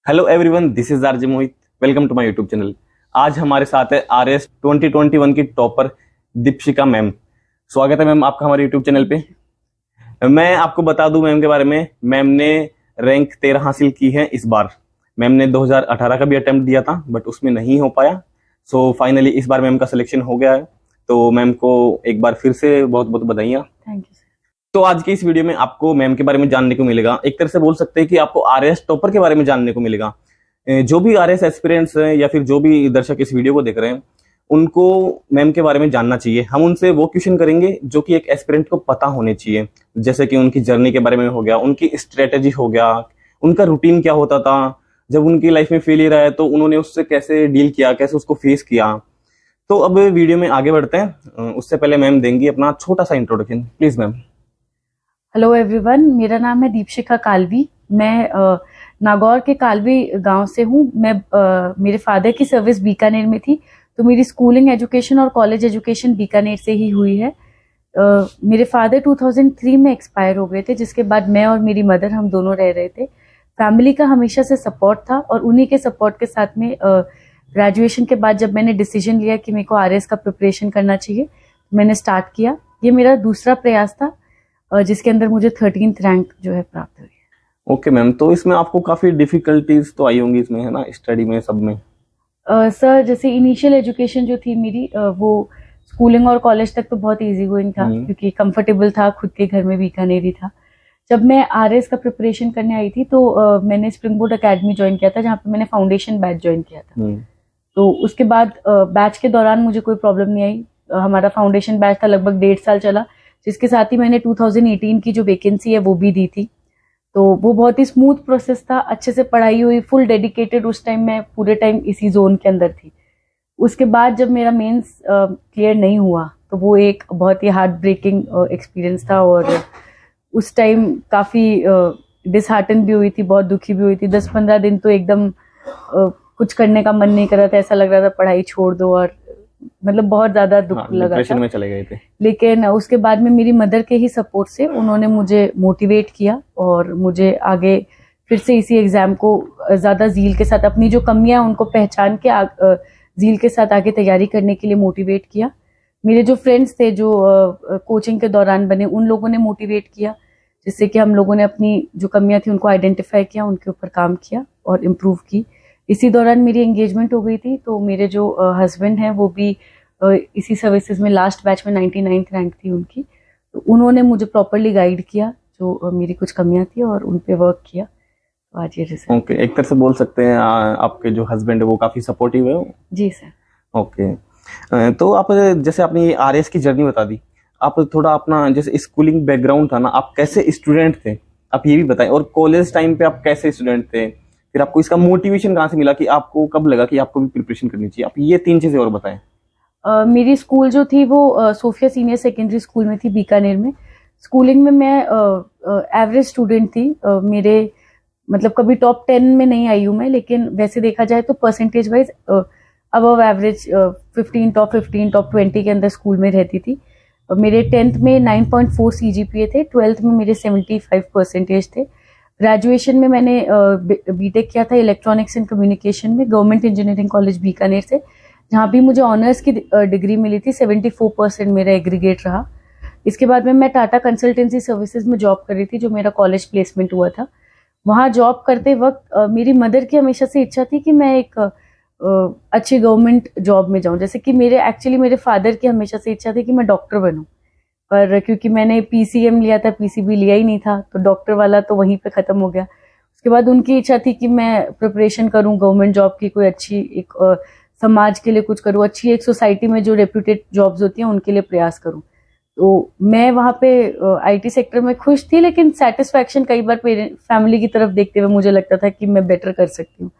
Hello everyone, this is RJ Mohit. Welcome to my YouTube channel. आज हमारे साथ है आरएस 2021 की टॉपर दीपशिका मैम। स्वागत है मैम आपका हमारे यूट्यूब चैनल पे। मैं आपको बता दूं मैम के बारे में, मैम ने रैंक 13 हासिल की है इस बार। मैम ने 2018 का भी अटेम्प्ट दिया था बट उसमें नहीं हो पाया। सो फाइनली इस बार मैम का सिलेक्शन हो गया है। तो मैम को एक बार फिर से बहुत बहुत बधाइयाँ। Thank you sir. तो आज की इस वीडियो में आपको मैम के बारे में जानने को मिलेगा। एक तरह से बोल सकते हैं कि आपको आरएस टॉपर के बारे में जानने को मिलेगा। जो भी आरएस एस्पिरेंट्स हैं या फिर जो भी दर्शक इस वीडियो को देख रहे हैं, उनको मैम के बारे में जानना चाहिए। हम उनसे वो क्वेश्चन करेंगे जो कि एक एस्पिरेंट को पता होने चाहिए, जैसे कि उनकी जर्नी के बारे में हो गया, उनकी स्ट्रेटेजी हो गया, उनका रूटीन क्या होता था, जब उनकी लाइफ में फेलियर आया तो उन्होंने उससे कैसे डील किया, कैसे उसको फेस किया। तो अब वीडियो में आगे बढ़ते हैं। उससे पहले मैम देंगी अपना छोटा सा introduction, please ma'am. Hello everyone, मेरा नाम है दीपशिका कालवी। मैं नागौर के कालवी गांव से हूँ। मेरे फादर की सर्विस बीकानेर में थी, तो मेरी स्कूलिंग एजुकेशन और कॉलेज एजुकेशन बीकानेर से ही हुई है। मेरे फादर 2003 में एक्सपायर हो गए थे, जिसके बाद मैं और मेरी मदर हम दोनों रह रहे थे। फैमिली का हमेशा से सपोर्ट था और उन्हीं के सपोर्ट के साथ में ग्रेजुएशन के बाद जब मैंने डिसीजन लिया कि मेरे को आरएस का प्रिपरेशन करना चाहिए, मैंने स्टार्ट किया। ये मेरा दूसरा प्रयास था जिसके अंदर मुझे 13th रैंक जो है प्राप्त हुई है। ओके मैम, तो इसमें आपको काफी डिफिकल्टीज तो आई होंगी इसमें, है ना, स्टडी में सब में? सर, जैसे इनिशियल एजुकेशन जो थी मेरी, वो स्कूलिंग और कॉलेज तक तो बहुत इजी गोइंग था क्योंकि कंफर्टेबल था, खुद के घर में बीकानेर ही था। जब मैं आरएस का प्रिपरेशन करने आई थी तो मैंने स्प्रिंग बोर्ड अकेडमी ज्वाइन किया था, जहाँ पे मैंने फाउंडेशन बैच ज्वाइन किया था। तो उसके बाद बैच के दौरान मुझे कोई प्रॉब्लम नहीं आई। हमारा फाउंडेशन बैच था, लगभग 1.5 साल चला, जिसके साथ ही मैंने 2018 की जो वैकेंसी है वो भी दी थी। तो वो बहुत ही स्मूथ प्रोसेस था, अच्छे से पढ़ाई हुई, फुल डेडिकेटेड। उस टाइम मैं पूरे टाइम इसी जोन के अंदर थी। उसके बाद जब मेरा मेंस क्लियर नहीं हुआ तो वो एक बहुत ही हार्ट ब्रेकिंग एक्सपीरियंस था और उस टाइम काफ़ी डिसहार्टन भी हुई थी, बहुत दुखी भी हुई थी। 10-15 दिन तो एकदम कुछ करने का मन नहीं कर रहा था, ऐसा लग रहा था पढ़ाई छोड़ दो, और मतलब बहुत ज्यादा दुख लगा था। में चले गए थे। लेकिन उसके बाद में मेरी मदर के ही सपोर्ट से उन्होंने मुझे मोटिवेट किया और मुझे आगे फिर से इसी एग्जाम को ज्यादा जील के साथ, अपनी जो कमियां उनको पहचान के जील के साथ आगे तैयारी करने के लिए मोटिवेट किया। मेरे जो फ्रेंड्स थे जो कोचिंग के दौरान बने, उन लोगों ने मोटिवेट किया, जिससे कि हम लोगों ने अपनी जो कमियां थी उनको आइडेंटिफाई किया, उनके ऊपर काम किया और इम्प्रूव की। इसी दौरान मेरी एंगेजमेंट हो गई थी, तो मेरे जो हस्बैंड हैं वो भी इसी सर्विसेज में लास्ट बैच में 99th रैंक थी उनकी। तो उन्होंने मुझे प्रॉपरली गाइड किया, जो मेरी कुछ कमियां थी, और उन पे वर्क किया। तो आज ये रिजल्ट। ओके, एक तरह से बोल सकते हैं आपके जो हस्बैंड है वो काफी सपोर्टिव है। जी सर। ओके, तो आप जैसे आपने ये आरएस की जर्नी बता दी, आप थोड़ा अपना जैसे स्कूलिंग बैकग्राउंड था ना, आप कैसे स्टूडेंट थे आप ये भी बताएं, और कॉलेज टाइम पे आप कैसे स्टूडेंट थे, फिर आपको इसका मोटिवेशन कहाँ से मिला कि आपको कब लगा कि आपको भी प्रिपरेशन करनी चाहिए? आप ये 3 चीजें और बताएं। मेरी स्कूल जो थी वो सोफिया सीनियर सेकेंडरी स्कूल में थी बीकानेर में। स्कूलिंग में मैं एवरेज स्टूडेंट थी। मेरे मतलब कभी टॉप 10 में नहीं आई हूँ मैं, लेकिन वैसे देखा जाए तो percentage wise above average 15, top 15, top 20 के अंदर स्कूल में रहती थी। मेरे 10th में 9.4 CGPA थे, 12th में मेरे 75% थे। ग्रेजुएशन में मैंने बीटेक किया था इलेक्ट्रॉनिक्स एंड कम्युनिकेशन में गवर्नमेंट इंजीनियरिंग कॉलेज बीकानेर से, जहाँ भी मुझे ऑनर्स की डिग्री मिली थी। 74% मेरा एग्रीगेट रहा। इसके बाद में मैं टाटा कंसल्टेंसी सर्विसेज में जॉब कर रही थी, जो मेरा कॉलेज प्लेसमेंट हुआ था। वहाँ जॉब करते वक्त मेरी मदर की हमेशा से इच्छा थी कि मैं एक अच्छी गवर्नमेंट जॉब में जाऊँ। जैसे कि मेरे फादर की हमेशा से इच्छा थी कि मैं डॉक्टर बनूँ, पर क्योंकि मैंने PCM लिया था, PCB लिया ही नहीं था, तो डॉक्टर वाला तो वहीं पे खत्म हो गया। उसके बाद उनकी इच्छा थी कि मैं प्रिपरेशन करूं गवर्नमेंट जॉब की, कोई अच्छी एक समाज के लिए कुछ करूं, अच्छी एक सोसाइटी में जो रेप्यूटेड जॉब्स होती हैं उनके लिए प्रयास करूं। तो मैं वहाँ पे IT सेक्टर में खुश थी, लेकिन सेटिस्फैक्शन कई बार फैमिली की तरफ देखते हुए मुझे लगता था कि मैं बेटर कर सकती हूँ।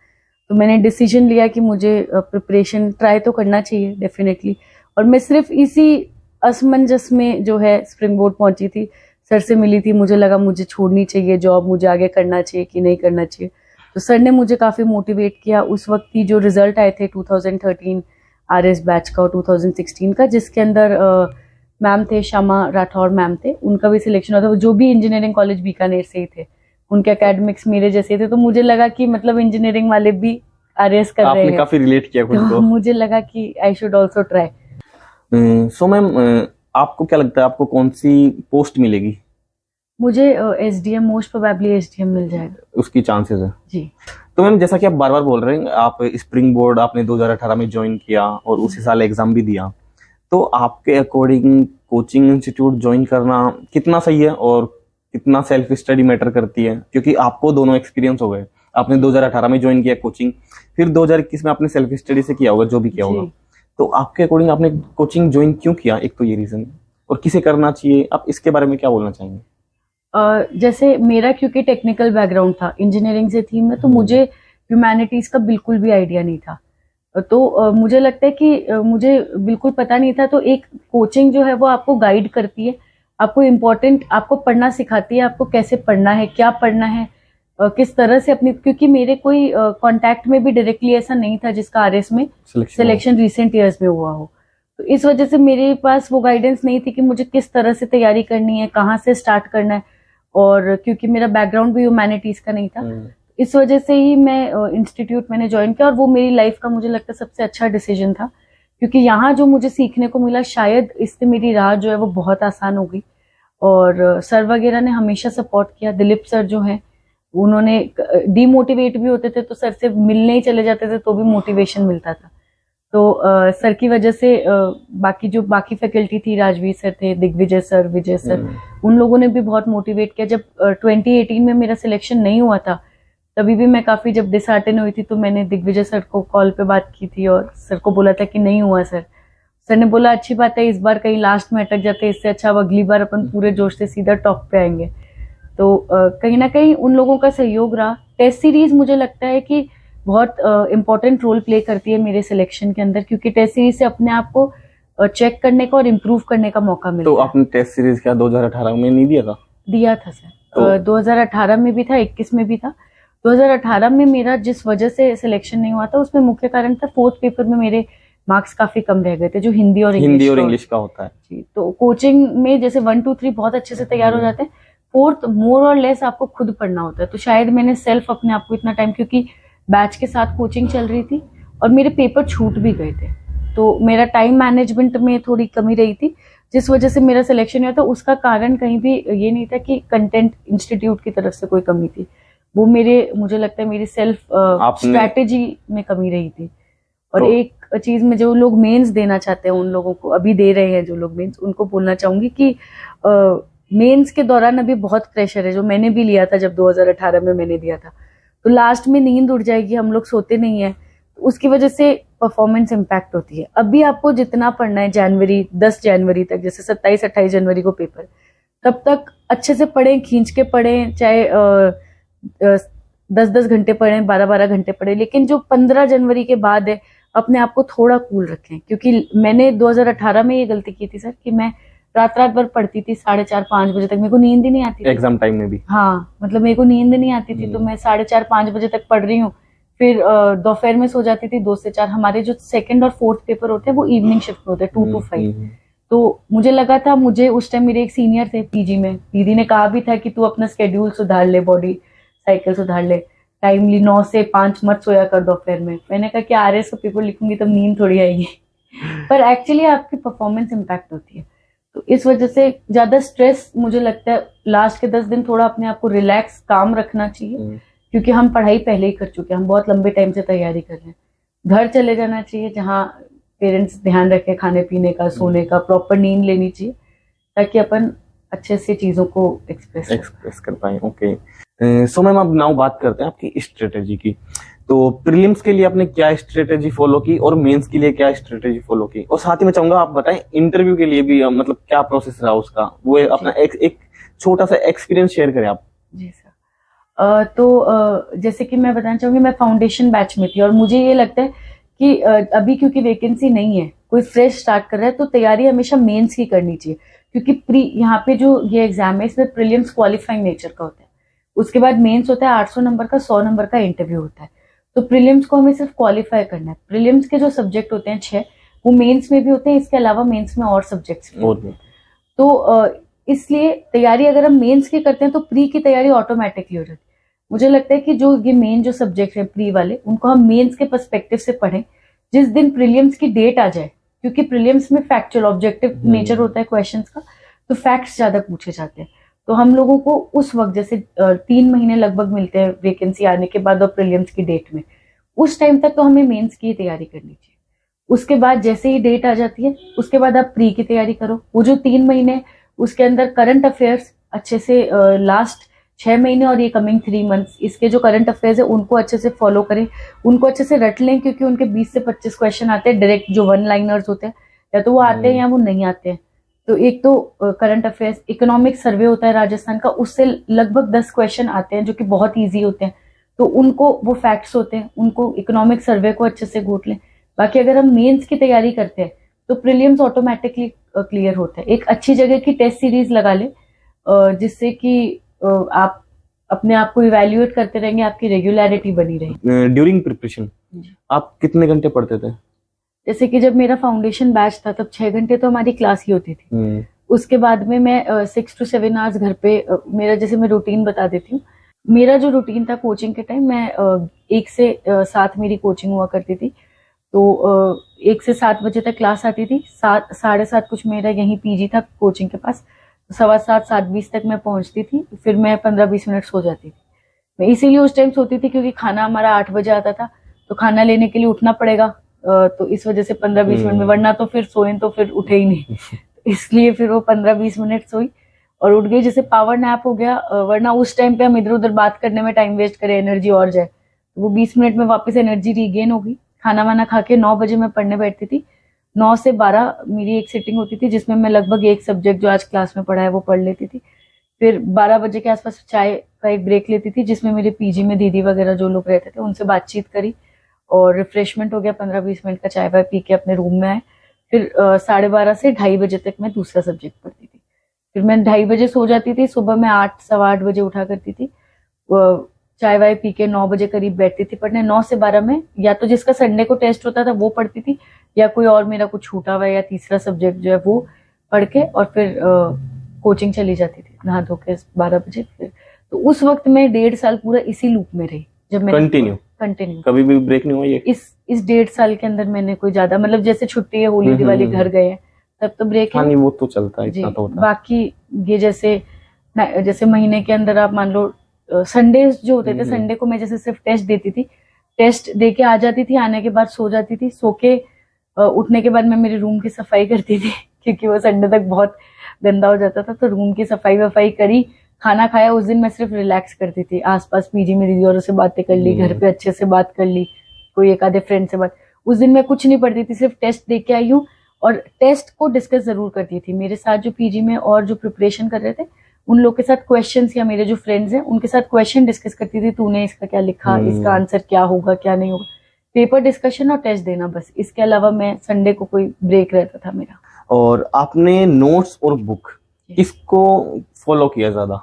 तो मैंने डिसीजन लिया कि मुझे प्रिपरेशन ट्राई तो करना चाहिए डेफिनेटली। और मैं सिर्फ इसी असमंजस में जो है स्प्रिंग बोर्ड पहुंची थी, सर से मिली थी, मुझे लगा मुझे छोड़नी चाहिए जॉब, मुझे आगे करना चाहिए कि नहीं करना चाहिए। तो सर ने मुझे काफ़ी मोटिवेट किया। उस वक्त की जो रिजल्ट आए थे 2013 आरएस बैच का और 2016 का, जिसके अंदर मैम थे, श्यामा राठौर मैम थे, उनका भी सिलेक्शन हुआ था, जो भी इंजीनियरिंग कॉलेज बीकानेर से ही थे। उनके एकेडमिक्स मेरे जैसे थे, तो मुझे लगा कि मतलब इंजीनियरिंग वाले भी आरएस कर रहे हैं, आपने काफी रिलेट किया खुद तो को। मुझे लगा कि I should also try. So ma'am, आपको क्या लगता है आपको कौन सी पोस्ट मिलेगी? मुझे एसडीएम, मोस्ट प्रोबेबली एसडीएम मिल जाएगा उसकी चांसेस है जी। तो मैम, जैसा कि आप बार बार बोल रहे हैं, आप स्प्रिंग बोर्ड आपने 2018 में ज्वाइन किया और उसी साल एग्जाम भी दिया, तो आपके अकॉर्डिंग कोचिंग इंस्टीट्यूट ज्वाइन करना कितना सही है और कितना सेल्फ स्टडी मैटर करती है? क्योंकि आपको दोनों एक्सपीरियंस हो गए, आपने 2018 में ज्वाइन किया कोचिंग, फिर 2021 में आपने सेल्फ स्टडी से किया होगा जो भी किया होगा, जी। तो आपके अकॉर्डिंग आपने कोचिंग ज्वाइन क्यों किया? एक तो ये रीजन, और किसे करना चाहिए, आप इसके बारे में क्या बोलना चाहेंगे? जैसे मेरा क्योंकि टेक्निकल बैकग्राउंड था, इंजीनियरिंग से थी मैं, तो मुझे ह्यूमैनिटीज का बिल्कुल भी आइडिया नहीं था। तो मुझे लगता है कि मुझे बिल्कुल पता नहीं था, तो एक कोचिंग जो है वो आपको गाइड करती है, आपको इम्पोर्टेंट, आपको पढ़ना सिखाती है, आपको कैसे पढ़ना है, क्या पढ़ना है, किस तरह से अपनी, क्योंकि मेरे कोई कांटेक्ट में भी डायरेक्टली ऐसा नहीं था जिसका आरएस में सिलेक्शन रिसेंट ईयर्स में हुआ हो, तो इस वजह से मेरे पास वो गाइडेंस नहीं थी कि मुझे किस तरह से तैयारी करनी है, कहाँ से स्टार्ट करना है, और क्योंकि मेरा बैकग्राउंड भी ह्यूमैनिटीज का नहीं था, इस वजह से ही मैं इंस्टीट्यूट मैंने ज्वाइन किया, और वो मेरी लाइफ का मुझे लगता है सबसे अच्छा डिसीजन था, क्योंकि यहाँ जो मुझे सीखने को मिला, शायद इससे मेरी राह जो है वो बहुत आसान हो गई। और सर वगैरह ने हमेशा सपोर्ट किया, दिलीप सर जो हैं उन्होंने, डीमोटिवेट भी होते थे तो सर से मिलने ही चले जाते थे तो भी मोटिवेशन मिलता था, तो सर की वजह से बाकी फैकल्टी थी, राजवीर सर थे, दिग्विजय सर, विजय सर, उन लोगों ने भी बहुत मोटिवेट किया। जब 2018 में मेरा सिलेक्शन नहीं हुआ था, तभी भी मैं काफी जब डिसहार्टन हुई थी, तो मैंने दिग्विजय सर को कॉल पे बात की थी और सर को बोला था कि नहीं हुआ सर। सर ने बोला अच्छी बात है, इस बार कहीं लास्ट में अटक जाते, इससे अच्छा अब अगली बार अपन पूरे जोश से सीधा टॉप पे आएंगे। तो कहीं ना कहीं उन लोगों का सहयोग रहा। टेस्ट सीरीज मुझे लगता है कि बहुत इम्पोर्टेंट रोल प्ले करती है मेरे सिलेक्शन के अंदर, क्योंकि टेस्ट सीरीज से अपने आप को चेक करने का और इम्प्रूव करने का मौका मिलता है। तो आपने टेस्ट सीरीज क्या 2018 में नहीं दिया था? दिया था सर, 2018 में भी था, 21 में भी था। 2018 में मेरा जिस वजह से सिलेक्शन नहीं हुआ था, उसमें मुख्य कारण था फोर्थ पेपर में मेरे मार्क्स काफी कम रह गए थे, जो हिंदी और इंग्लिश का होता है जी। तो कोचिंग में जैसे 1 2 3 बहुत अच्छे से तैयार हो जाते हैं, फोर्थ मोर और लेस आपको खुद पढ़ना होता है। तो शायद मैंने सेल्फ अपने आप को इतना टाइम, क्योंकि बैच के साथ कोचिंग चल रही थी और मेरे पेपर छूट भी गए थे, तो मेरा टाइम मैनेजमेंट में थोड़ी कमी रही थी, जिस वजह से मेरा सिलेक्शन हुआ था। उसका कारण कहीं भी ये नहीं था कि कंटेंट इंस्टीट्यूट की तरफ से कोई कमी थी, वो मुझे लगता है मेरी सेल्फ स्ट्रैटेजी में कमी रही थी। और तो एक चीज में, जो लोग मेंस देना चाहते हैं, उन लोगों को अभी दे रहे हैं जो लोग मेंस, उनको बोलना चाहूंगी कि मेंस के दौरान अभी बहुत प्रेशर है, जो मैंने भी लिया था जब 2018 में मैंने दिया था। तो लास्ट में नींद उड़ जाएगी, हम लोग सोते नहीं है, तो उसकी वजह से परफॉर्मेंस इम्पैक्ट होती है। अभी आपको जितना पढ़ना है 10 जनवरी तक, जैसे 27-28 जनवरी को पेपर, तब तक अच्छे से पढ़ें, खींच के पढ़ें, चाहे 10-10 घंटे पढ़ें, 12-12 घंटे पढ़ें, लेकिन जो 15 जनवरी के बाद है, अपने आप को थोड़ा कूल रखें। क्योंकि मैंने 2018 में ये गलती की थी सर, कि मैं रात भर पढ़ती थी, 4:30-5 बजे तक, मेरे को नींद ही नहीं आती थी एग्जाम टाइम में भी। हाँ, मतलब मेरे को नींद नहीं आती थी, तो मैं 4:30-5 बजे तक पढ़ रही हूँ, फिर दोपहर में सो जाती थी 2 से 4। हमारे जो सेकंड और फोर्थ पेपर होते हैं वो इवनिंग शिफ्ट में होते हैं, 2 to 5। तो मुझे लगा था, मुझे उस टाइम मेरे एक सीनियर थे पीजी में, दीदी ने कहा भी था कि तू अपना स्केड्यूल सुधार ले, बॉडी साइकिल सुधार ले, टाइमली 9 से 5 मत सोया कर दोपहर में। मैंने कहा कि आरएस का पेपर लिखूंगी तब नींद थोड़ी आएगी पर एक्चुअली आपकी परफॉर्मेंस इम्पैक्ट होती है। तो इस वजह से ज्यादा स्ट्रेस, मुझे लगता है लास्ट के 10 दिन थोड़ा अपने आप को रिलैक्स, काम रखना चाहिए, क्योंकि हम पढ़ाई पहले ही कर चुके हैं, हम बहुत लंबे टाइम से तैयारी कर रहे हैं। घर चले जाना चाहिए जहाँ पेरेंट्स ध्यान रखें, खाने पीने का, सोने का, प्रॉपर नींद लेनी चाहिए, ताकि अपन अच्छे से चीजों को एक्सप्रेस कर पाए। ओके, सो मैम अब नाउ बात करते हैं आपकी स्ट्रेटेजी की। तो प्रीलिम्स के लिए आपने क्या स्ट्रेटेजी फॉलो की और मेंस के लिए क्या स्ट्रेटेजी फॉलो की, और साथ ही मैं चाहूंगा आप बताएं इंटरव्यू के लिए भी मतलब क्या प्रोसेस रहा उसका, वो अपना एक छोटा सा एक्सपीरियंस शेयर करें आप। जी सर, तो जैसे कि मैं बताना चाहूंगी, मैं फाउंडेशन बैच में थी और मुझे ये लगता है कि अभी क्योंकि वैकेंसी नहीं है, कोई फ्रेश स्टार्ट कर रहा है, तो तैयारी हमेशा मेंस की करनी चाहिए, क्योंकि यहाँ पे जो ये एग्जाम है इसमें प्रीलिम्स क्वालिफाइंग नेचर का होता है, उसके बाद मेंस होता है 800 नंबर का, 100 नंबर का इंटरव्यू होता है। तो प्रीलिम्स को हमें सिर्फ क्वालिफाई करना है। प्रीलिम्स के जो सब्जेक्ट होते हैं 6, वो मेंस में भी होते हैं, इसके अलावा मेंस में और सब्जेक्ट्स भी होते हैं। तो इसलिए तैयारी अगर हम मेंस की करते हैं तो प्री की तैयारी ऑटोमेटिकली हो जाती है। मुझे लगता है कि जो ये मेन जो सब्जेक्ट है प्री वाले, उनको हम मेंस के पर्सपेक्टिव से पढ़ें। जिस दिन प्रीलिम्स की डेट आ जाए, क्योंकि प्रीलिम्स में फैक्चुअल ऑब्जेक्टिव नेचर होता है क्वेश्चंस का, तो फैक्ट्स ज्यादा पूछे जाते हैं। तो हम लोगों को उस वक्त, जैसे 3 महीने लगभग मिलते हैं वैकेंसी आने के बाद और प्रीलिम्स की डेट में, उस टाइम तक तो हमें मेंस की तैयारी करनी चाहिए। उसके बाद जैसे ही डेट आ जाती है, उसके बाद आप प्री की तैयारी करो। वो जो 3 महीने, उसके अंदर करंट अफेयर्स अच्छे से लास्ट 6 महीने और ये कमिंग 3 मंथ्स, इसके जो करंट अफेयर्स है उनको अच्छे से फॉलो करें, उनको अच्छे से रट लें, क्योंकि उनके 20 से 25 क्वेश्चन आते हैं डायरेक्ट, जो 1 लाइनर्स होते हैं, या तो वो आते हैं या वो नहीं आते हैं। तो एक तो करंट अफेयर्स, इकोनॉमिक सर्वे होता है राजस्थान का, उससे लगभग 10 क्वेश्चन आते हैं जो कि बहुत ईजी होते हैं। तो उनको, वो फैक्ट्स होते हैं, उनको इकोनॉमिक सर्वे को अच्छे से घोट लें। बाकी अगर हम मेंस की तैयारी करते हैं तो प्रीलिम्स ऑटोमेटिकली क्लियर होता है। एक अच्छी जगह की टेस्ट सीरीज लगा ले, जिससे कि आप अपने आप को इवैल्यूएट करते रहेंगे, आपकी रेगुलरिटी बनी रहेगी। ड्यूरिंग प्रिपरेशन आप कितने घंटे पढ़ते थे? जैसे कि जब मेरा फाउंडेशन बैच था तब 6 घंटे तो हमारी क्लास ही होती थी। उसके बाद में मैं 6 to 7 आवर्स घर पे, मेरा जैसे मैं रूटीन बता देती हूँ। मेरा जो रूटीन था कोचिंग के टाइम, मैं 1 से 7 मेरी कोचिंग हुआ करती थी। तो 1 से 7 बजे तक क्लास आती थी। 7, 7:30 कुछ मेरा यहीं पीजी था कोचिंग के पास, 7:15, 7:20 तक मैं पहुंचती थी। फिर मैं 15-20 मिनट सो जाती थी। मैं इसीलिए उस टाइम सोती थी क्योंकि खाना हमारा 8 बजे आता था, तो खाना लेने के लिए उठना पड़ेगा। तो इस वजह से 15-20 मिनट में, वरना तो फिर सोए तो फिर उठे ही नहीं। इसलिए फिर वो 15-20 मिनट सोई और उठ गई। जैसे पावर नैप हो गया, वरना उस टाइम पे हम इधर उधर बात करने में टाइम वेस्ट करें, एनर्जी और जाए, तो वो 20 मिनट में वापस एनर्जी रीगेन होगी। खाना वाना खा के 9 बजे मैं पढ़ने बैठती थी। 9 से 12 मेरी एक सिटिंग होती थी, जिसमें मैं लगभग एक सब्जेक्ट जो आज क्लास में पढ़ा है वो पढ़ लेती थी। फिर 12 बजे के आसपास चाय का एक ब्रेक लेती थी, जिसमें मेरे पीजी में दीदी वगैरह जो लोग रहते थे उनसे बातचीत करी और रिफ्रेशमेंट हो गया। 15-20 मिनट का चाय वाय पी के अपने रूम में आए। फिर 12:30 से 2:30 बजे तक मैं दूसरा सब्जेक्ट पढ़ती थी। फिर मैं 2:30 बजे सो जाती थी। सुबह मैं 8, सवा 8 बजे उठा करती थी। चाय वाय पी के 9 बजे करीब बैठती थी पढ़ने। 9 से 12 में या तो जिसका संडे को टेस्ट होता था वो पढ़ती थी, या कोई और मेरा कुछ छूटा हुआ या तीसरा सब्जेक्ट जो है वो पढ़ के, और फिर कोचिंग चली जाती थी नहा धो के 12 बजे। फिर तो उस वक्त मैं 1.5 साल पूरा इसी लूप में रही। जब मैं कंटिन्यू कभी भी ब्रेक नहीं हुआ ये? इस 1.5 साल के अंदर मैंने कोई ज्यादा, मतलब जैसे छुट्टी है, होली दिवाली घर गए हैं, तब तो ब्रेक है। नहीं, वो तो चलता है, इतना तो होता है। बाकी ये जैसे महीने के अंदर आप मान लो संडे जो होते थे, संडे को मैं जैसे सिर्फ टेस्ट देती थी, टेस्ट दे के आ जाती थी, आने के बाद सो जाती थी। सो के उठने के बाद मैं मेरे रूम की सफाई करती थी, क्योंकि वो संडे तक बहुत गंदा हो जाता था। तो रूम की सफाई वफाई करी, खाना खाया। उस दिन मैं सिर्फ रिलैक्स करती थी, आसपास पीजी में दीदी और से बातें कर ली, घर पे अच्छे से बात कर ली, कोई एक आधे फ्रेंड से बात। उस दिन मैं कुछ नहीं पढ़ती थी, सिर्फ टेस्ट दे के आई हूँ। और टेस्ट को डिस्कस जरूर करती थी मेरे साथ जो पीजी में और जो प्रिपरेशन कर रहे थे उन लोग के साथ क्वेश्चंस, या मेरे जो फ्रेंड्स हैं उनके साथ क्वेश्चन डिस्कस करती थी। तूने इसका क्या लिखा, इसका आंसर क्या होगा, क्या नहीं होगा। पेपर डिस्कशन और टेस्ट देना, बस। इसके अलावा मैं संडे को कोई ब्रेक रहता था मेरा। और आपने नोट्स और बुक किसको फॉलो किया ज्यादा?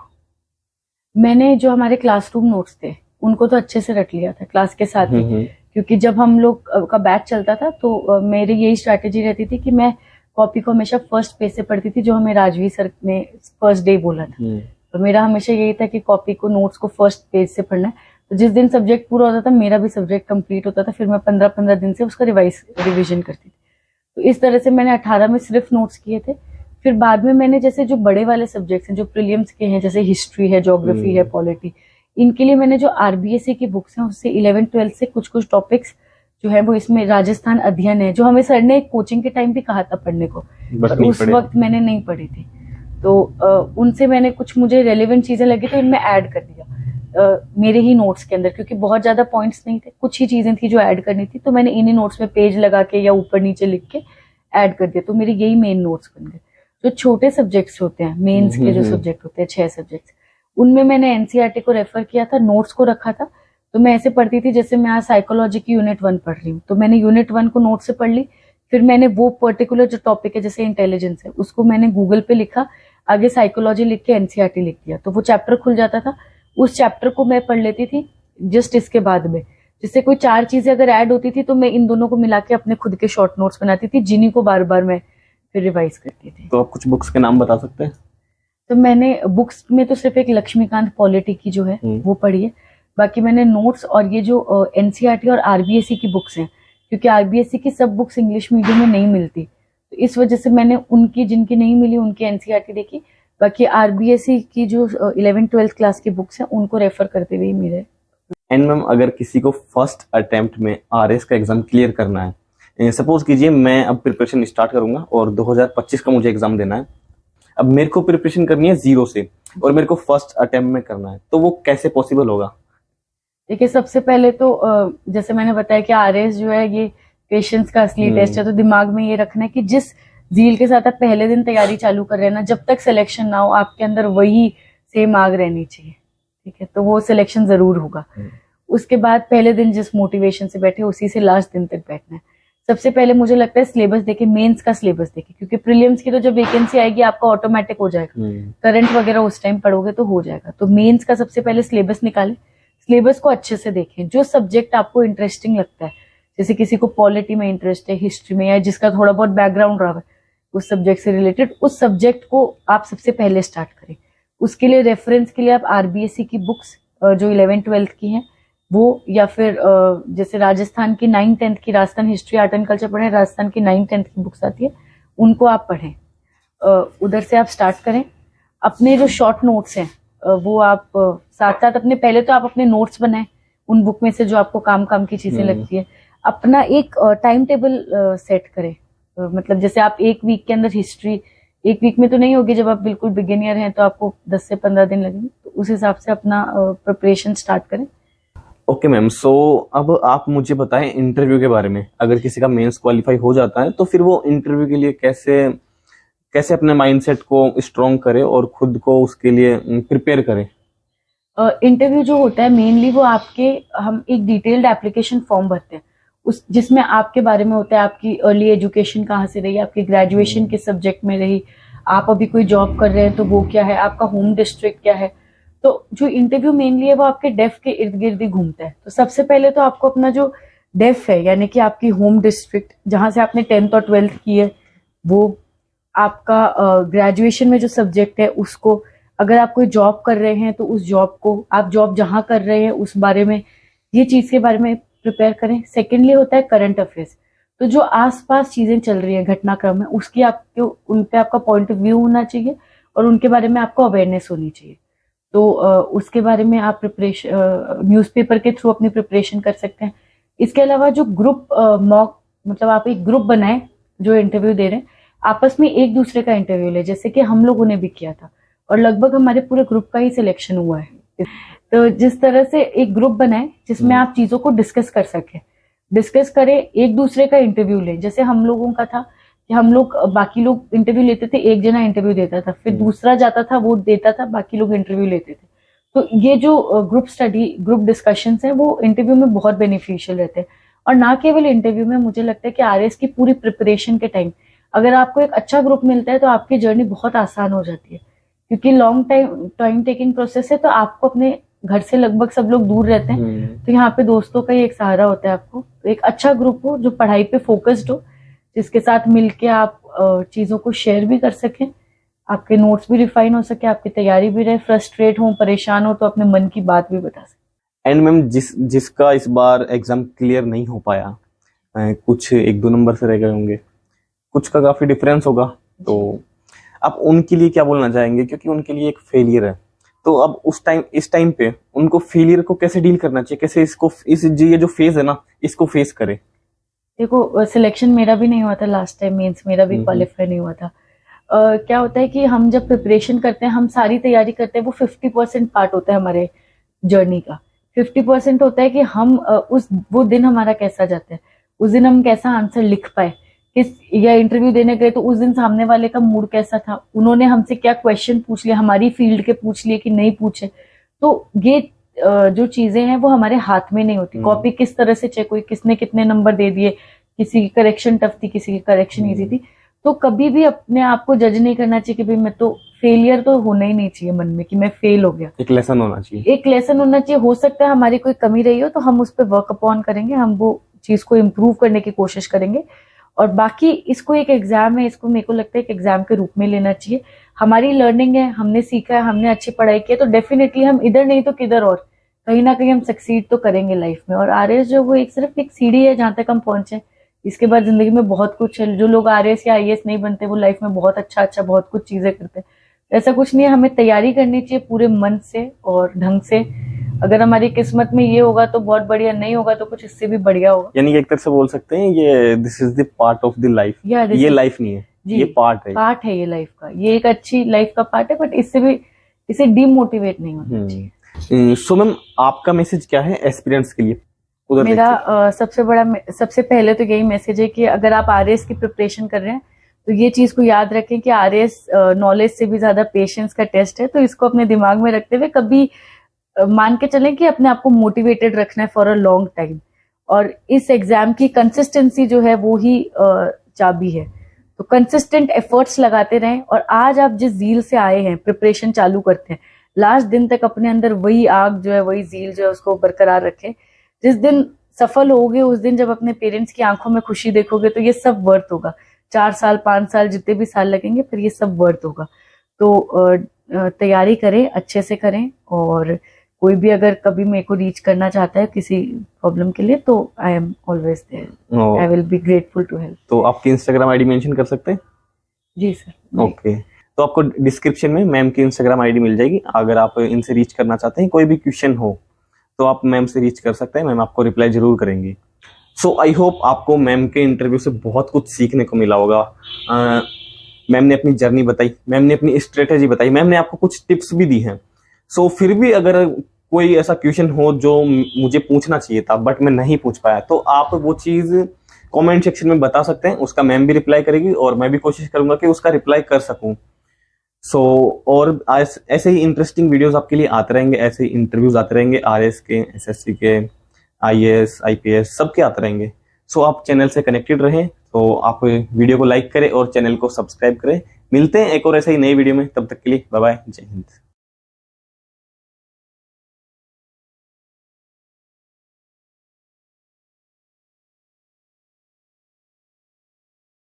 मैंने जो हमारे क्लासरूम नोट्स थे उनको तो अच्छे से रट लिया था क्लास के साथ ही, क्योंकि जब हम लोग का बैच चलता था तो मेरी यही स्ट्रैटेजी रहती थी कि मैं कॉपी को हमेशा फर्स्ट पेज से पढ़ती थी, जो हमें राजवीर सर ने फर्स्ट डे बोला था। तो मेरा हमेशा यही था कि कॉपी को, नोट्स को फर्स्ट पेज से पढ़ना है। तो जिस दिन सब्जेक्ट पूरा होता था, मेरा भी सब्जेक्ट कंप्लीट होता था, फिर मैं 15-15 दिन से उसका रिविजन करती थी। तो इस तरह से मैंने 18 में सिर्फ नोट्स किए थे। फिर बाद में मैंने जैसे जो बड़े वाले सब्जेक्ट्स हैं जो प्रीलिम्स के हैं, जैसे हिस्ट्री है, ज्योग्राफी है, पॉलिटी, इनके लिए मैंने जो आरबीएससी की बुक्स हैं उससे 11th-12th से कुछ टॉपिक्स जो है वो, इसमें राजस्थान अध्ययन है जो हमें सर ने कोचिंग के टाइम भी कहा था पढ़ने को, पर उस वक्त मैंने नहीं पढ़ी थी। तो उनसे मैंने कुछ मुझे रेलेवेंट चीजें लगी तो इनमें ऐड कर दिया मेरे ही नोट्स के अंदर, क्योंकि बहुत ज्यादा पॉइंट्स नहीं थे, कुछ ही चीजें थी जो ऐड करनी थी। तो मैंने इन्हीं नोट्स में पेज लगा के या ऊपर नीचे लिख के ऐड कर दिया। तो मेरे यही मेन नोट्स बन गए। जो छोटे सब्जेक्ट्स होते हैं, मेंस के जो सब्जेक्ट होते हैं 6 सब्जेक्ट्स, उनमें मैंने एनसीईआरटी को रेफर किया था, नोट्स को रखा था। तो मैं ऐसे पढ़ती थी जैसे मैं आज साइकोलॉजी की यूनिट 1 पढ़ रही हूँ, तो मैंने यूनिट 1 को नोट से पढ़ ली। फिर मैंने वो पर्टिकुलर जो टॉपिक है जैसे इंटेलिजेंस है उसको मैंने गूगल पे लिखा, आगे साइकोलॉजी लिख के एनसीईआरटी लिख दिया, तो वो चैप्टर खुल जाता था। उस चैप्टर को मैं पढ़ लेती थी जस्ट इसके बाद में, जिससे कोई 4 चीजें अगर ऐड होती थी तो मैं इन दोनों को मिला के अपने खुद के शॉर्ट नोट्स बनाती थी, जिन्हीं को बार बार मैं फिर रिवाइज करती थी। तो आप कुछ बुक्स के नाम बता सकते हैं? तो मैंने बुक्स में तो सिर्फ एक लक्ष्मीकांत पॉलिटी की जो है वो पढ़ी है। बाकी मैंने नोट्स और ये जो एनसीईआरटी और आरबीएसई की बुक्स हैं, क्योंकि आरबीएसई की सब बुक्स इंग्लिश मीडियम में नहीं मिलती, तो इस वजह से मैंने उनकी जिनकी नहीं मिली उनकी एनसीईआरटी देखी। बाकी आरबीएसई की जो 11th-12th क्लास की बुक्स हैं उनको रेफर करते हुए मेरे। एंड मैम, अगर किसी को फर्स्ट अटेम्प्ट में आरएस का एग्जाम क्लियर करना है, सपोज कीजिए मैं अब प्रिपरेशन स्टार्ट करूंगा और 2025 का मुझे एग्जाम देना है, अब मेरे को प्रिपरेशन करनी है 0 से और मेरे को फर्स्ट अटेम्प्ट में करना है, तो वो कैसे पॉसिबल होगा? देखिए, सबसे पहले तो जैसे मैंने बताया कि आरएस जो है ये पेशेंस का असली टेस्ट है, तो दिमाग में ये रखना है कि जिस जील के साथ आप पहले दिन तैयारी चालू कर रहे हैं ना, जब तक सिलेक्शन ना हो आपके अंदर वही सेम आग रहनी चाहिए, ठीक है, तो वो सिलेक्शन जरूर होगा। उसके बाद पहले दिन जिस मोटिवेशन से बैठे उसी से लास्ट दिन तक बैठना है। सबसे पहले मुझे लगता है सिलेबस देखे, मेंस का सिलेबस देखे, क्योंकि प्रीलिम्स की तो जब वैकेंसी आएगी आपका ऑटोमेटिक हो जाएगा, करंट वगैरह उस टाइम पढ़ोगे तो हो जाएगा। तो मेंस का सबसे पहले सिलेबस निकालें, सिलेबस को अच्छे से देखें, जो सब्जेक्ट आपको इंटरेस्टिंग लगता है, जैसे किसी को पॉलिटी में इंटरेस्ट है, हिस्ट्री में, या जिसका थोड़ा बहुत बैकग्राउंड रहा है उस सब्जेक्ट से रिलेटेड, उस सब्जेक्ट को आप सबसे पहले स्टार्ट करें। उसके लिए रेफरेंस के लिए आप आरबीएसई की बुक्स जो 11th-12th की हैं वो, या फिर जैसे राजस्थान की 9th-10th की, Rajasthan history art and culture पढ़ें, राजस्थान की 9th-10th की बुक्स आती है उनको आप पढ़ें, उधर से आप स्टार्ट करें। अपने जो शॉर्ट नोट्स हैं वो आप साथ साथ अपने, पहले तो आप अपने नोट्स बनाएं उन बुक में से जो आपको काम काम की चीजें लगती है। अपना एक टाइम टेबल सेट करें, मतलब जैसे आप एक वीक के अंदर हिस्ट्री, एक वीक में तो नहीं होगी, जब आप बिल्कुल बिगिनियर हैं तो आपको 10 से 15 दिन लगेंगे, तो उस हिसाब से अपना प्रिपरेशन स्टार्ट करें। ओके मैम, सो अब आप मुझे बताएं इंटरव्यू के बारे में। अगर किसी का मेंस क्वालिफाई हो जाता है तो फिर वो इंटरव्यू के लिए कैसे अपने माइंडसेट को स्ट्रॉन्ग करे और खुद को उसके लिए प्रिपेयर करे? इंटरव्यू जो होता है मेनली वो हम एक डिटेल्ड एप्लीकेशन फॉर्म भरते हैं, उस जिसमें आपके बारे में होता है, आपकी अर्ली एजुकेशन कहाँ से रही, आपकी ग्रेजुएशन किस सब्जेक्ट में रही, आप अभी कोई जॉब कर रहे हैं तो वो क्या है, आपका होम डिस्ट्रिक्ट क्या है। तो जो इंटरव्यू मेनली है वो आपके डेफ के इर्द गिर्द ही घूमता है। तो सबसे पहले तो आपको अपना जो डेफ है, यानी कि आपकी होम डिस्ट्रिक्ट जहां से आपने 10th और 12th की है, वो आपका ग्रेजुएशन में जो सब्जेक्ट है उसको, अगर आप कोई जॉब कर रहे हैं तो उस जॉब को, आप जॉब जहां कर रहे हैं उस बारे में, ये चीज के बारे में प्रिपेयर करें। सेकेंडली होता है करंट अफेयर्स, तो जो आसपास चीजें चल रही है घटनाक्रम में उसकी उन पे आपका पॉइंट ऑफ व्यू होना चाहिए और उनके बारे में आपको अवेयरनेस होनी चाहिए। तो उसके बारे में आप प्रिपरेशन न्यूज़पेपर के थ्रू अपनी प्रिपरेशन कर सकते हैं। इसके अलावा जो ग्रुप मॉक, मतलब आप एक ग्रुप बनाए जो इंटरव्यू दे रहे हैं, आपस में एक दूसरे का इंटरव्यू ले, जैसे कि हम लोगों ने भी किया था और लगभग हमारे पूरे ग्रुप का ही सिलेक्शन हुआ है। तो जिस तरह से एक ग्रुप बनाए जिसमें आप चीजों को डिस्कस कर सके, डिस्कस करें, एक दूसरे का इंटरव्यू लें। जैसे हम लोगों का था कि हम लोग, बाकी लोग इंटरव्यू लेते थे, एक जना इंटरव्यू देता था, फिर दूसरा जाता था वो देता था, बाकी लोग इंटरव्यू लेते थे। तो ये जो ग्रुप स्टडी, ग्रुप डिस्कशंस हैं वो इंटरव्यू में बहुत बेनिफिशियल रहते हैं। और ना केवल इंटरव्यू में, मुझे लगता है कि आरएस की पूरी प्रिपरेशन के टाइम अगर आपको एक अच्छा ग्रुप मिलता है तो आपकी जर्नी बहुत आसान हो जाती है, क्योंकि लॉन्ग टाइम टेकिंग प्रोसेस है। तो आपको अपने घर से लगभग सब लोग दूर रहते हैं, तो यहाँ पे दोस्तों का ही एक सहारा होता है आपको। तो एक अच्छा ग्रुप हो जो पढ़ाई पे फोकस्ड हो, जिसके साथ मिलके आप चीजों को शेयर भी कर सकें, आपके नोट्स भी रिफाइन हो सके, आपकी तैयारी भी रहे, फ्रस्ट्रेट हो, परेशान हो तो अपने मन की बात भी बता सके। एंड मैम, जिसका इस बार एग्जाम क्लियर नहीं हो पाया, कुछ 1-2 नंबर से रह गए होंगे, कुछ का काफी डिफरेंस होगा, तो आप उनके लिए क्या बोलना चाहेंगे? क्योंकि उनके लिए एक फेलियर है, तो अब इस टाइम पे उनको फेलियर को कैसे डील करना चाहिए, कैसे ये जो फेज है ना, इसको फेस करे? देखो, सिलेक्शन मेरा भी नहीं हुआ था लास्ट टाइम, मेंस मेरा भी क्वालिफाई नहीं हुआ था। क्या होता है कि हम जब प्रिपरेशन करते हैं, हम सारी तैयारी करते हैं, वो 50% पार्ट होता है हमारे जर्नी का। 50% होता है कि हम वो दिन हमारा कैसा जाता है, उस दिन हम कैसा आंसर लिख पाए, या इंटरव्यू देने गए तो उस दिन सामने वाले का मूड कैसा था, उन्होंने हमसे क्या क्वेश्चन पूछ लिया, हमारी फील्ड के पूछ लिए कि नहीं पूछे। तो ये जो चीजें हैं वो हमारे हाथ में नहीं होती। कॉपी किस तरह से चेक हुई, किसने कितने नंबर दे दिए, किसी की करेक्शन टफ थी, किसी की करेक्शन ईजी थी। तो कभी भी अपने आप को जज नहीं करना चाहिए कि भाई मैं तो, फेलियर तो होना ही नहीं चाहिए मन में कि मैं फेल हो गया। एक लेसन होना चाहिए, एक लेसन होना चाहिए। हो सकता है हमारी कोई कमी रही हो तो हम उस पर वर्क अपॉन करेंगे, हम वो चीज को इम्प्रूव करने की कोशिश करेंगे। और बाकी इसको एक एग्जाम है, इसको मेरे को लगता है एक एग्जाम के रूप में लेना चाहिए। हमारी लर्निंग है, हमने सीखा है, हमने अच्छी पढ़ाई की है, तो डेफिनेटली हम इधर नहीं तो किधर और कहीं ना कहीं हम सक्सीड तो करेंगे लाइफ में। और आरएएस जो वो एक सिर्फ एक सीढ़ी है जहां तक हम पहुंचे, इसके बाद जिंदगी में बहुत कुछ है। जो लोग आरएएस या आईएएस नहीं बनते वो लाइफ में बहुत अच्छा बहुत कुछ चीजें करते हैं। ऐसा कुछ नहीं है, हमें तैयारी करनी चाहिए पूरे मन से और ढंग से। अगर हमारी किस्मत में ये होगा तो बहुत बढ़िया, नहीं होगा तो कुछ इससे भी बढ़िया होगा। यानी एक तरह से बोल सकते हैं ये this is the part of the life, ये लाइफ नहीं है, ये पार्ट है ये लाइफ का, ये एक अच्छी लाइफ का पार्ट है, बट इसे डीमोटिवेट नहीं होना चाहिए। सो मैम आपका मैसेज क्या है एस्पिरेंट्स के लिए? मेरा सबसे पहले तो यही मैसेज है कि अगर आप आरएएस की प्रिपरेशन कर रहे हैं तो ये चीज को याद रखें कि आरएएस नॉलेज से भी ज्यादा पेशेंस का टेस्ट है। तो इसको अपने दिमाग में रखते हुए कभी मान के चलें कि अपने आप को मोटिवेटेड रखना है फॉर अ लॉन्ग टाइम। और इस एग्जाम की कंसिस्टेंसी जो है वो ही चाबी है। तो कंसिस्टेंट एफर्ट्स लगाते रहें, और आज आप जिस जील से आए हैं प्रिपरेशन चालू करते हैं, लास्ट दिन तक अपने अंदर वही आग जो है, वही जील जो है उसको बरकरार रखें। जिस दिन सफल होगे उस दिन जब अपने पेरेंट्स की आंखों में खुशी देखोगे तो ये सब वर्थ होगा। 4 साल 5 साल जितने भी साल लगेंगे फिर ये सब वर्थ होगा। तो तैयारी करें, अच्छे से करें। और कोई भी अगर कभी मेरे को रीच करना चाहता है किसी प्रॉब्लम के लिए तो I am always there, I will be grateful to help. तो आपकी इंस्टाग्राम आईडी मेंशन कर सकते हैं? जी सर। ओके, तो आपको डिस्क्रिप्शन में मैम की इंस्टाग्राम आईडी मिल जाएगी। अगर आप इनसे रीच करना चाहते हैं, कोई भी क्वेश्चन हो तो आप मैम से रीच कर सकते हैं, मैम आपको रिप्लाई जरूर करेंगी। सो आई होप आपको मैम के इंटरव्यू से बहुत कुछ सीखने को मिला होगा। मैम ने अपनी जर्नी बताई, मैम ने अपनी स्ट्रेटेजी बताई, मैम ने आपको कुछ टिप्स भी दी हैं। सो फिर भी अगर कोई ऐसा क्वेश्चन हो जो मुझे पूछना चाहिए था बट मैं नहीं पूछ पाया, तो आप वो चीज कमेंट सेक्शन में बता सकते हैं, उसका मैम भी रिप्लाई करेगी और मैं भी कोशिश करूंगा कि उसका रिप्लाई कर सकूं। और ऐसे ही इंटरेस्टिंग वीडियोस आपके लिए आते रहेंगे, ऐसे ही इंटरव्यूज आते रहेंगे, आरएएस के, एसएससी के, आईएएस, आईपीएस सबके आते रहेंगे। आप चैनल से कनेक्टेड रहें। तो आप वीडियो को लाइक करें और चैनल को सब्सक्राइब करें। मिलते हैं एक और ऐसे ही नई वीडियो में, तब तक के लिए बाय बाय, जय हिंद।